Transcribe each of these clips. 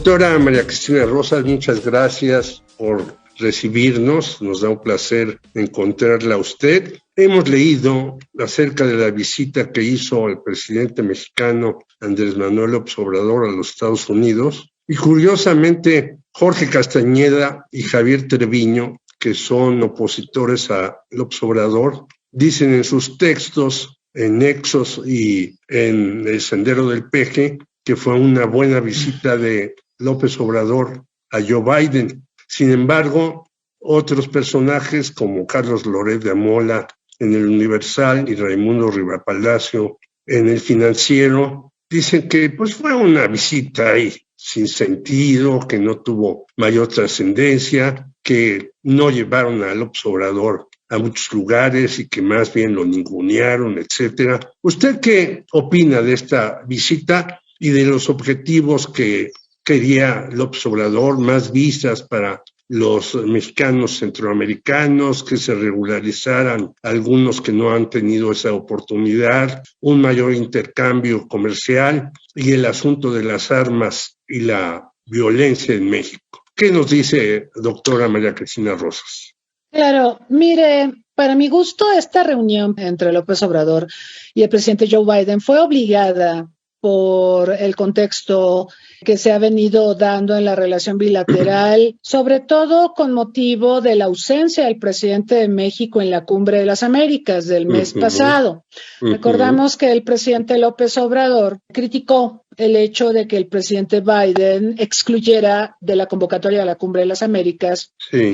Doctora María Cristina Rosas, muchas gracias por recibirnos. Nos da un placer encontrarla a usted. Hemos leído acerca de la visita que hizo el presidente mexicano Andrés Manuel López Obrador a los Estados Unidos y curiosamente Jorge Castañeda y Javier Treviño, que son opositores a López Obrador, dicen en sus textos, en Nexos y en El Sendero del Peje, que fue una buena visita de López Obrador a Joe Biden. Sin embargo, otros personajes como Carlos Loret de Mola en El Universal y Raimundo Rivapalacio en El Financiero dicen que pues fue una visita ahí sin sentido, que no tuvo mayor trascendencia, que no llevaron a López Obrador a muchos lugares y que más bien lo ningunearon, etcétera. ¿Usted qué opina de esta visita y de los objetivos que quería López Obrador? Más visas para los mexicanos centroamericanos, que se regularizaran algunos que no han tenido esa oportunidad, un mayor intercambio comercial y el asunto de las armas y la violencia en México. ¿Qué nos dice doctora María Cristina Rosas? Claro, mire, para mi gusto esta reunión entre López Obrador y el presidente Joe Biden fue obligada por el contexto que se ha venido dando en la relación bilateral, sobre todo con motivo de la ausencia del presidente de México en la Cumbre de las Américas del mes pasado. Recordamos que el presidente López Obrador criticó el hecho de que el presidente Biden excluyera de la convocatoria de la Cumbre de las Américas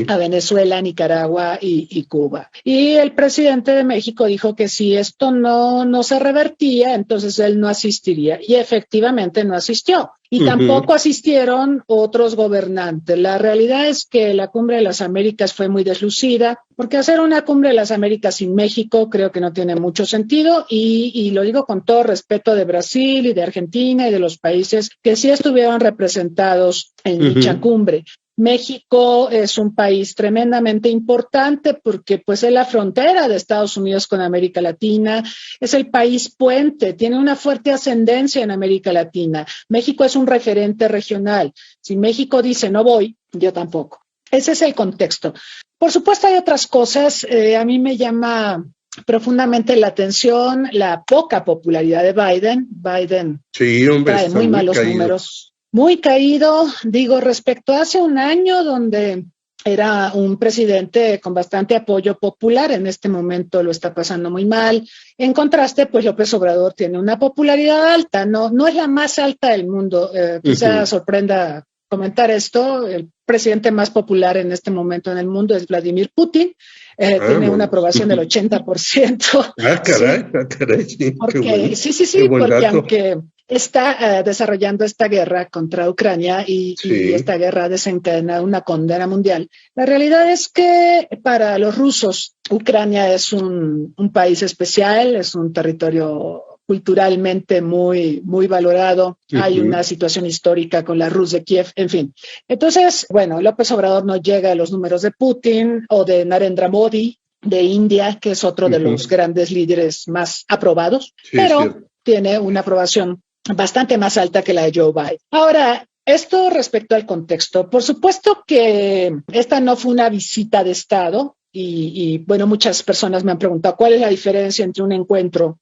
a Venezuela, Nicaragua y Cuba. Y el presidente de México dijo que si esto no se revertía, entonces él no asistiría. Y efectivamente no asistió. Y tampoco asistieron otros gobernantes. La realidad es que la Cumbre de las Américas fue muy deslucida, porque hacer una Cumbre de las Américas sin México creo que no tiene mucho sentido, y lo digo con todo respeto de Brasil y de Argentina y de los países que sí estuvieron representados en dicha cumbre. México es un país tremendamente importante porque pues es la frontera de Estados Unidos con América Latina, es el país puente, tiene una fuerte ascendencia en América Latina. México es un referente regional. Si México dice no voy, yo tampoco. Ese es el contexto. Por supuesto hay otras cosas. A mí me llama profundamente la atención la poca popularidad de Biden. Biden trae muy malos números. Muy caído, digo, respecto a hace un año donde era un presidente con bastante apoyo popular. En este momento lo está pasando muy mal. En contraste, pues López Obrador tiene una popularidad alta, no es la más alta del mundo. Quizá sorprenda comentar esto. El presidente más popular en este momento en el mundo es Vladimir Putin. Tiene una aprobación del 80%. Caray. Sí, porque, sí, porque aunque está desarrollando esta guerra contra Ucrania y esta guerra desencadena una condena mundial. La realidad es que para los rusos Ucrania es un país especial, es un territorio culturalmente muy valorado. Hay una situación histórica con la Rus de Kiev, en fin. Entonces, bueno, López Obrador no llega a los números de Putin o de Narendra Modi de India, que es otro de los grandes líderes más aprobados, pero tiene una aprobación bastante más alta que la de Joe Biden. Ahora, esto respecto al contexto. Por supuesto que esta no fue una visita de Estado y bueno, muchas personas me han preguntado cuál es la diferencia entre un encuentro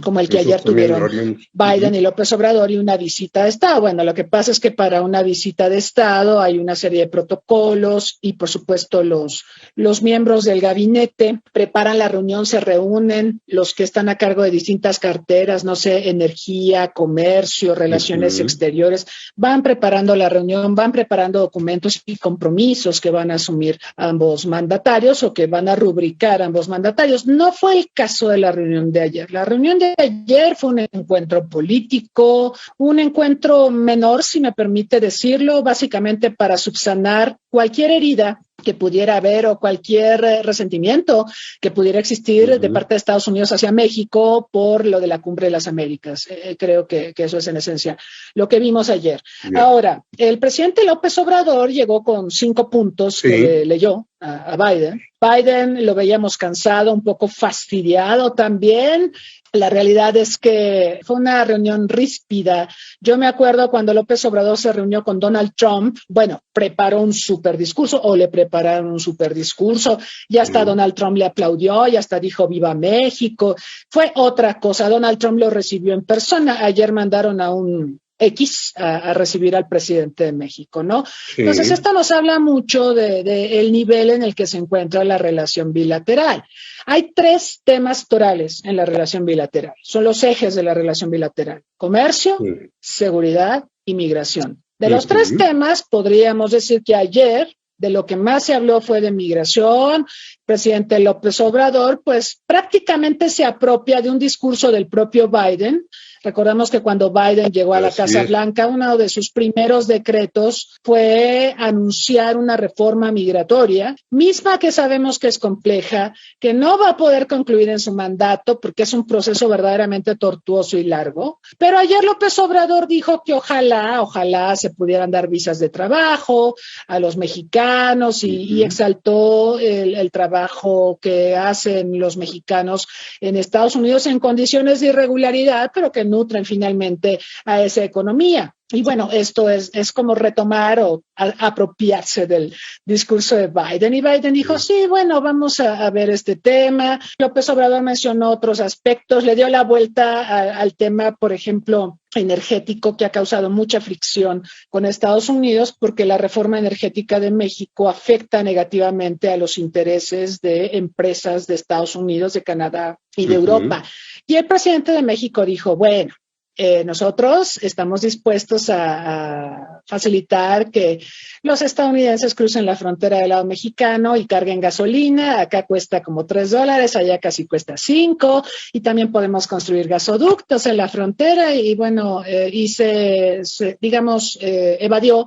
como el que ayer tuvieron Biden y López Obrador y una visita de Estado. Bueno, lo que pasa es que para una visita de Estado hay una serie de protocolos y por supuesto los miembros del gabinete preparan la reunión, se reúnen los que están a cargo de distintas carteras, no sé, energía, comercio, relaciones exteriores, van preparando la reunión, van preparando documentos y compromisos que van a asumir ambos mandatarios o que van a rubricar ambos mandatarios. No fue el caso de la reunión de ayer. La reunión de ayer fue un encuentro político, un encuentro menor, si me permite decirlo, básicamente para subsanar cualquier herida que pudiera haber o cualquier resentimiento que pudiera existir de parte de Estados Unidos hacia México por lo de la Cumbre de las Américas. Creo que eso es en esencia lo que vimos ayer. Ahora, el presidente López Obrador llegó con 5 puntos que leyó a Biden. Biden lo veíamos cansado, un poco fastidiado también. La realidad es que fue una reunión ríspida. Yo me acuerdo cuando López Obrador se reunió con Donald Trump, bueno, preparó un súper discurso o le prepararon un súper discurso, y hasta Donald Trump le aplaudió y hasta dijo Viva México. Fue otra cosa. Donald Trump lo recibió en persona. Ayer mandaron a un X a recibir al presidente de México, ¿no? Sí. Entonces, esto nos habla mucho de el nivel en el que se encuentra la relación bilateral. Hay 3 temas torales en la relación bilateral. Son los ejes de la relación bilateral: comercio, seguridad y migración. De los 3 temas, podríamos decir que ayer de lo que más se habló fue de migración. El presidente López Obrador, pues prácticamente se apropia de un discurso del propio Biden. Recordamos que cuando Biden llegó a la Casa Blanca, uno de sus primeros decretos fue anunciar una reforma migratoria, misma que sabemos que es compleja, que no va a poder concluir en su mandato porque es un proceso verdaderamente tortuoso y largo. Pero ayer López Obrador dijo que ojalá se pudieran dar visas de trabajo a los mexicanos y exaltó el trabajo que hacen los mexicanos en Estados Unidos en condiciones de irregularidad, pero que nutren finalmente a esa economía. Y bueno, esto es como retomar o apropiarse del discurso de Biden. Y Biden dijo, sí, bueno, vamos a ver este tema. López Obrador mencionó otros aspectos, le dio la vuelta al tema, por ejemplo, energético, que ha causado mucha fricción con Estados Unidos, porque la reforma energética de México afecta negativamente a los intereses de empresas de Estados Unidos, de Canadá y de Europa. Y el presidente de México dijo, bueno, nosotros estamos dispuestos a facilitar que los estadounidenses crucen la frontera del lado mexicano y carguen gasolina. Acá cuesta como $3, allá casi cuesta $5, y también podemos construir gasoductos en la frontera. Y bueno, evadió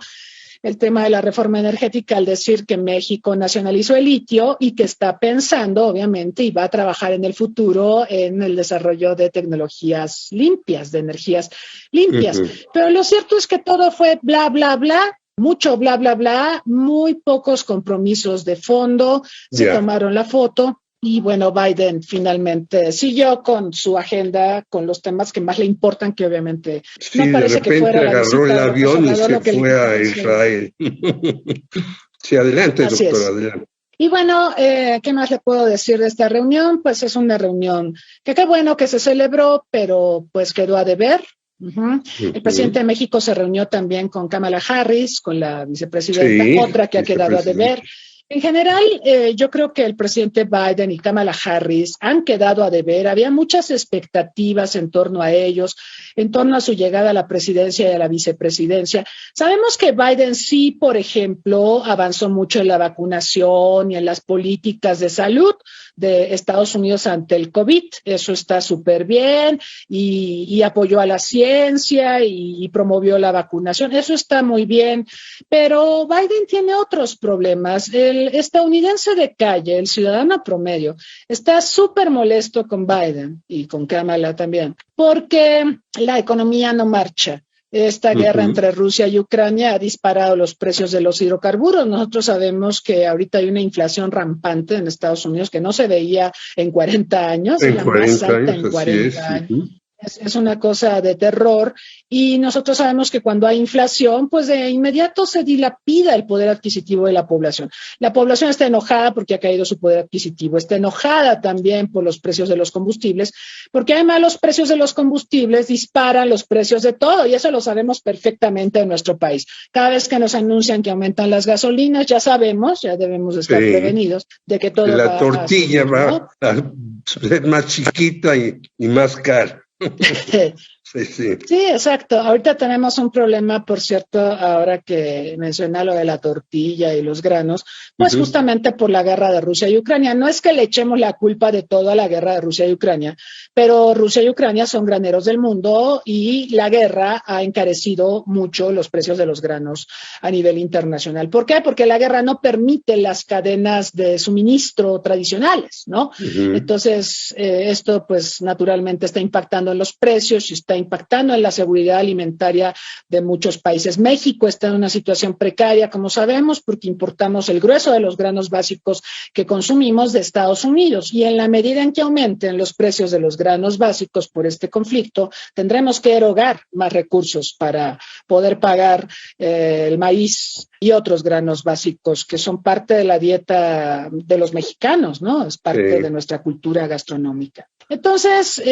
el tema de la reforma energética al decir que México nacionalizó el litio y que está pensando, obviamente, y va a trabajar en el futuro en el desarrollo de tecnologías limpias, de energías limpias. Pero lo cierto es que todo fue bla, bla, bla. Mucho bla, bla, bla, muy pocos compromisos de fondo. Se tomaron la foto. Y bueno, Biden finalmente siguió con su agenda, con los temas que más le importan, que obviamente no parece que fuera la visita. Agarró el avión y se fue a Israel. Sí, adelante, doctora, adelante. Y bueno, ¿qué más le puedo decir de esta reunión? Pues es una reunión que qué bueno que se celebró, pero pues quedó a deber. El presidente de México se reunió también con Kamala Harris, con la vicepresidenta, otra que ha quedado a deber. En general, yo creo que el presidente Biden y Kamala Harris han quedado a deber. Había muchas expectativas en torno a ellos, en torno a su llegada a la presidencia y a la vicepresidencia. Sabemos que Biden sí, por ejemplo, avanzó mucho en la vacunación y en las políticas de salud de Estados Unidos ante el COVID. Eso está súper bien, y apoyó a la ciencia y promovió la vacunación. Eso está muy bien, pero Biden tiene otros problemas. El estadounidense de calle, el ciudadano promedio, está súper molesto con Biden y con Kamala también, porque la economía no marcha. Esta guerra entre Rusia y Ucrania ha disparado los precios de los hidrocarburos. Nosotros sabemos que ahorita hay una inflación rampante en Estados Unidos que no se veía en 40 años, la más alta en 40 años. Es una cosa de terror, y nosotros sabemos que cuando hay inflación, pues de inmediato se dilapida el poder adquisitivo de la población. La población está enojada porque ha caído su poder adquisitivo, está enojada también por los precios de los combustibles, porque además los precios de los combustibles disparan los precios de todo, y eso lo sabemos perfectamente en nuestro país. Cada vez que nos anuncian que aumentan las gasolinas, ya sabemos, ya debemos estar prevenidos de que todo la tortilla va a ser más chiquita y más cara. Sí, exacto. Ahorita tenemos un problema, por cierto, ahora que menciona lo de la tortilla y los granos, pues justamente por la guerra de Rusia y Ucrania. No es que le echemos la culpa de todo a la guerra de Rusia y Ucrania, pero Rusia y Ucrania son graneros del mundo, y la guerra ha encarecido mucho los precios de los granos a nivel internacional. ¿Por qué? Porque la guerra no permite las cadenas de suministro tradicionales, ¿no? Entonces, esto pues naturalmente está impactando en los precios y está impactando en la seguridad alimentaria de muchos países. México está en una situación precaria, como sabemos, porque importamos el grueso de los granos básicos que consumimos de Estados Unidos, y en la medida en que aumenten los precios de los granos básicos por este conflicto, tendremos que erogar más recursos para poder pagar el maíz y otros granos básicos que son parte de la dieta de los mexicanos, ¿no? Es parte de nuestra cultura gastronómica. Entonces,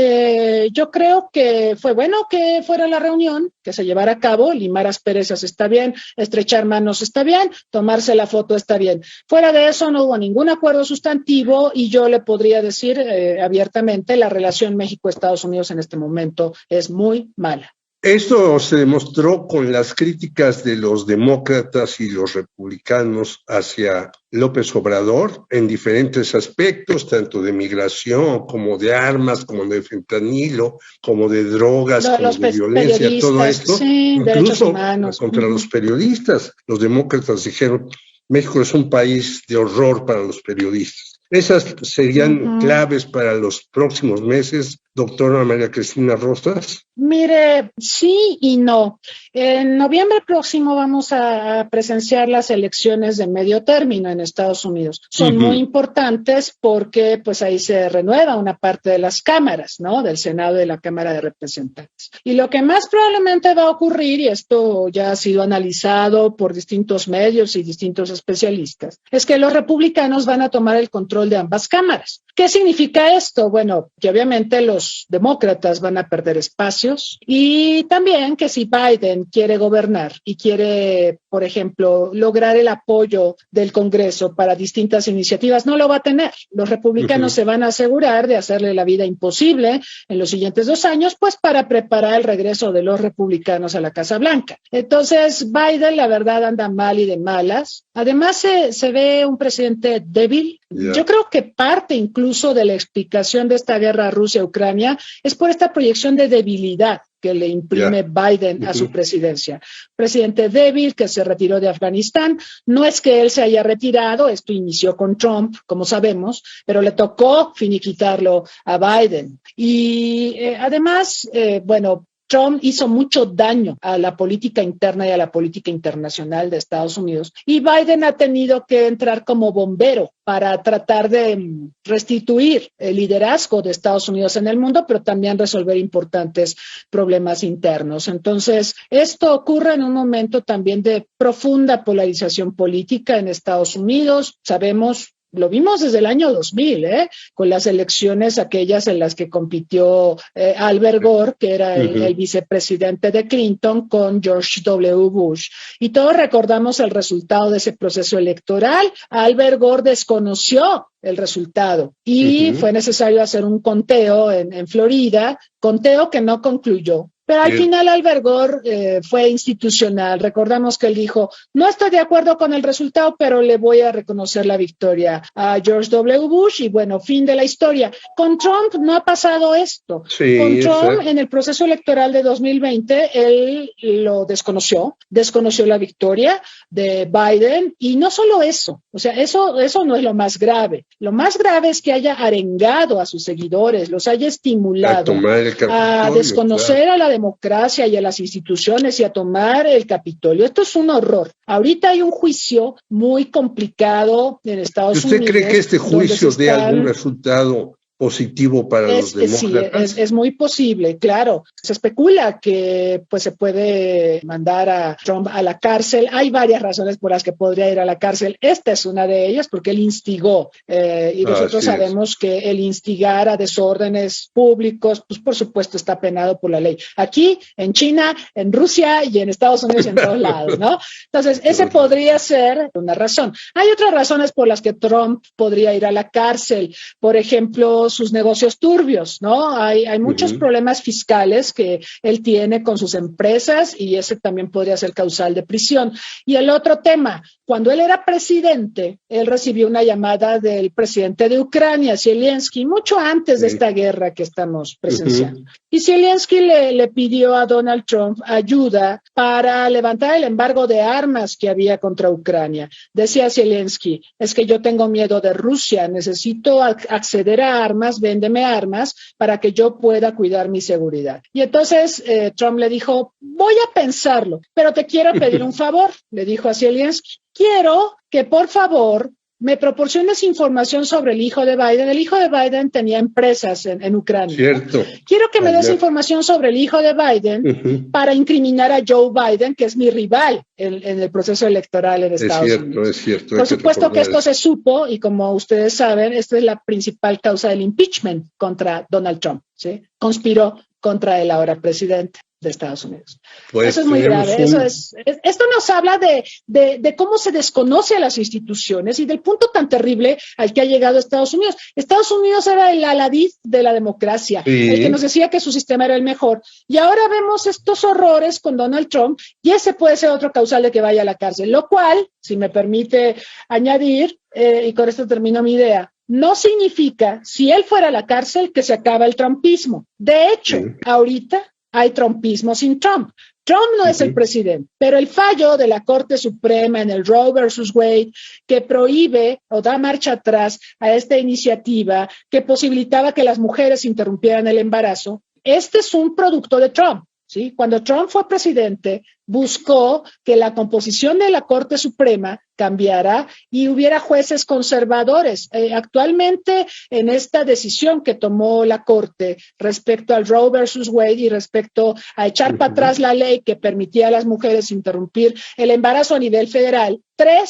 yo creo que fue bueno que fuera la reunión, que se llevara a cabo, limar asperezas está bien, estrechar manos está bien, tomarse la foto está bien. Fuera de eso no hubo ningún acuerdo sustantivo, y yo le podría decir abiertamente, la relación México-Estados Unidos en este momento es muy mala. Esto se demostró con las críticas de los demócratas y los republicanos hacia López Obrador en diferentes aspectos, tanto de migración como de armas, como de fentanilo, como de drogas, como de violencia, todo esto, sí, incluso contra los periodistas. Los demócratas dijeron, México es un país de horror para los periodistas. Esas serían claves para los próximos meses, doctora María Cristina Rosas. Mire, sí y no. En noviembre próximo vamos a presenciar las elecciones de medio término en Estados Unidos. Son muy importantes porque pues ahí se renueva una parte de las cámaras, ¿no? Del Senado y de la Cámara de Representantes. Y lo que más probablemente va a ocurrir, y esto ya ha sido analizado por distintos medios y distintos especialistas, es que los republicanos van a tomar el control de ambas cámaras. ¿Qué significa esto? Bueno, que obviamente los demócratas van a perder espacios, y también que si Biden quiere gobernar y quiere, por ejemplo, lograr el apoyo del Congreso para distintas iniciativas, no lo va a tener. Los republicanos se van a asegurar de hacerle la vida imposible en los siguientes 2 años, pues para preparar el regreso de los republicanos a la Casa Blanca. Entonces, Biden, la verdad, anda mal y de malas. Además, se ve un presidente débil. Yo creo que parte incluso de la explicación de esta guerra Rusia-Ucrania es por esta proyección de debilidad que le imprime Biden a su presidencia. Presidente débil que se retiró de Afganistán. No es que él se haya retirado, esto inició con Trump, como sabemos, pero le tocó finiquitarlo a Biden. Y además, bueno, Trump hizo mucho daño a la política interna y a la política internacional de Estados Unidos, y Biden ha tenido que entrar como bombero para tratar de restituir el liderazgo de Estados Unidos en el mundo, pero también resolver importantes problemas internos. Entonces, esto ocurre en un momento también de profunda polarización política en Estados Unidos. Sabemos, lo vimos desde el año 2000, con las elecciones aquellas en las que compitió Albert Gore, que era el vicepresidente de Clinton, con George W. Bush. Y todos recordamos el resultado de ese proceso electoral. Albert Gore desconoció el resultado y fue necesario hacer un conteo en Florida, conteo que no concluyó. Pero al final Albert Gore fue institucional. Recordamos que él dijo, no estoy de acuerdo con el resultado, pero le voy a reconocer la victoria a George W. Bush, y bueno, fin de la historia. Con Trump no ha pasado esto. Con Trump, en el proceso electoral de 2020, él lo desconoció la victoria de Biden, y no solo eso, o sea, eso no es lo más grave. Lo más grave es que haya arengado a sus seguidores, los haya estimulado a desconocer a la democracia y a las instituciones y a tomar el Capitolio. Esto es un horror. Ahorita hay un juicio muy complicado en Estados Unidos. ¿Usted cree que este juicio dé algún resultado positivo para los demócratas? Sí, es muy posible, claro. Se especula que pues se puede mandar a Trump a la cárcel. Hay varias razones por las que podría ir a la cárcel. Esta es una de ellas, porque él instigó, y nosotros sabemos que el instigar a desórdenes públicos, pues por supuesto está penado por la ley. Aquí, en China, en Rusia y en Estados Unidos y en todos lados, ¿no? Entonces, ese podría ser una razón. Hay otras razones por las que Trump podría ir a la cárcel. Por ejemplo, sus negocios turbios, ¿no? Hay muchos problemas fiscales que él tiene con sus empresas, y ese también podría ser causal de prisión. Y el otro tema, cuando él era presidente, él recibió una llamada del presidente de Ucrania, Zelensky, mucho antes de esta guerra que estamos presenciando. Y Zelensky le pidió a Donald Trump ayuda para levantar el embargo de armas que había contra Ucrania. Decía Zelensky, es que yo tengo miedo de Rusia, necesito acceder a armas armas, véndeme armas para que yo pueda cuidar mi seguridad. Y entonces Trump le dijo, voy a pensarlo, pero te quiero pedir un favor, le dijo a Zelensky, quiero que por favor me proporciones información sobre el hijo de Biden. El hijo de Biden tenía empresas en Ucrania. Cierto. Quiero que me des información sobre el hijo de Biden para incriminar a Joe Biden, que es mi rival en el proceso electoral en Estados Unidos. Es cierto. Por supuesto que esto se supo y como ustedes saben, esta es la principal causa del impeachment contra Donald Trump, ¿sí? Conspiró contra el ahora presidente de Estados Unidos. Pues eso es muy grave. Esto nos habla de cómo se desconoce a las instituciones y del punto tan terrible al que ha llegado Estados Unidos. Estados Unidos era el Aladí de la democracia, el que nos decía que su sistema era el mejor. Y ahora vemos estos horrores con Donald Trump y ese puede ser otro causal de que vaya a la cárcel, lo cual, si me permite añadir, y con esto termino mi idea, no significa, si él fuera a la cárcel, que se acaba el trumpismo. De hecho, ahorita hay trumpismo sin Trump. Trump no es el presidente, pero el fallo de la Corte Suprema en el Roe versus Wade, que prohíbe o da marcha atrás a esta iniciativa que posibilitaba que las mujeres interrumpieran el embarazo, este es un producto de Trump. ¿Sí? Cuando Trump fue presidente, buscó que la composición de la Corte Suprema cambiara y hubiera jueces conservadores. Actualmente, en esta decisión que tomó la Corte respecto al Roe versus Wade y respecto a echar para atrás la ley que permitía a las mujeres interrumpir el embarazo a nivel federal,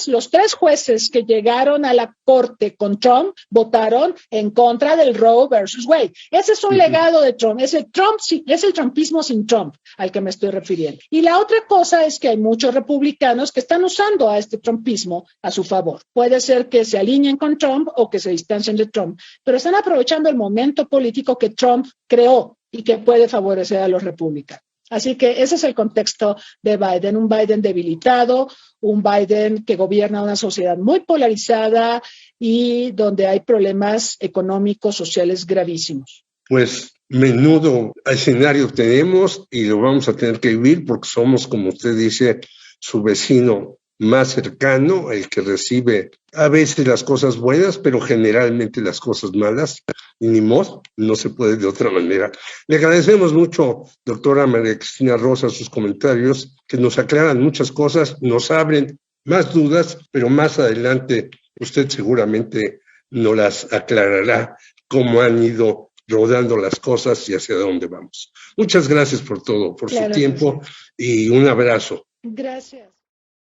los tres jueces que llegaron a la Corte con Trump votaron en contra del Roe versus Wade. Ese es un legado de Trump, es el trumpismo sin Trump al que me estoy refiriendo. Y la otra cosa es que hay muchos republicanos que están usando a este trumpismo a su favor. Puede ser que se alineen con Trump o que se distancien de Trump, pero están aprovechando el momento político que Trump creó y que puede favorecer a los republicanos. Así que ese es el contexto de Biden, un Biden debilitado, un Biden que gobierna una sociedad muy polarizada y donde hay problemas económicos, sociales gravísimos. Pues menudo escenario tenemos y lo vamos a tener que vivir porque somos, como usted dice, su vecino más cercano, el que recibe a veces las cosas buenas, pero generalmente las cosas malas, y ni modo, no se puede de otra manera. Le agradecemos mucho, doctora María Cristina Rosa, sus comentarios, que nos aclaran muchas cosas, nos abren más dudas, pero más adelante usted seguramente nos las aclarará cómo han ido rodando las cosas y hacia dónde vamos. Muchas gracias por todo, por su tiempo y un abrazo. Gracias.